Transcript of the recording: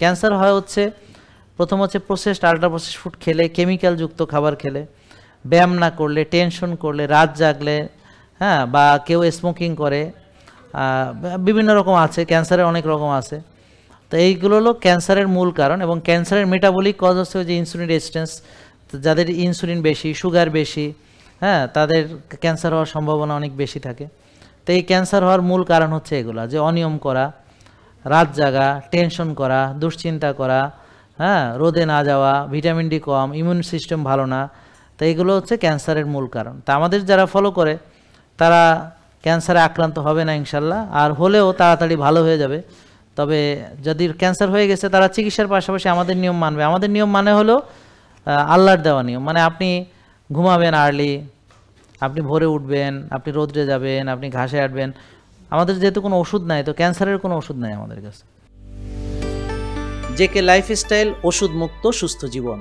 Cancer হয় হচ্ছে প্রথম হচ্ছে প্রসেসড আল্ট্রা প্রসেসড ফুড খেলে, কেমিক্যালযুক্ত খাবার খেলে, ব্যায়াম না করলে, টেনশন করলে, রাত জাগলে, হ্যাঁ, বা কেউ স্মোকিং করে, বিভিন্ন রকম আছে, ক্যান্সারের অনেক রকম আছে। তো এইগুলো হলো ক্যান্সারের মূল কারণ। এবং ক্যান্সারের মেটাবলিক কজ হচ্ছে যে ইনসুলিন রেজিস্ট্যান্স, যাদের ইনসুলিন বেশি, সুগার বেশি, হ্যাঁ, তাদের ক্যান্সার হওয়ার সম্ভাবনা অনেক বেশি থাকে। তো এই ক্যান্সার হওয়ার মূল কারণ হচ্ছে এগুলো, যে অনিয়ম করা, রাত জাগা, টেনশন করা, দুশ্চিন্তা করা, হ্যাঁ, রোদে না যাওয়া, ভিটামিন ডি কম, ইমিউন সিস্টেম ভালো না। তো এইগুলো হচ্ছে ক্যান্সারের মূল কারণ। তা আমাদের যারা ফলো করে তারা ক্যান্সারে আক্রান্ত হবে না ইনশাল্লাহ, আর হলেও তাড়াতাড়ি ভালো হয়ে যাবে। তবে যদি ক্যান্সার হয়ে গেছে তারা চিকিৎসার পাশাপাশি আমাদের নিয়ম মানবে। আমাদের নিয়ম মানে হলো আল্লাহর দেওয়া নিয়ম, মানে আপনি ঘুমাবেন আর্লি, আপনি ভোরে উঠবেন, আপনি রোদ্রে যাবেন, আপনি ঘাসে হাঁটবেন। আমাদের যেহেতু কোনো ওষুধ নাই, তো ক্যান্সারের কোনো ওষুধ নাই আমাদের কাছে। জেকে লাইফস্টাইল, ওষুধ মুক্ত সুস্থ জীবন।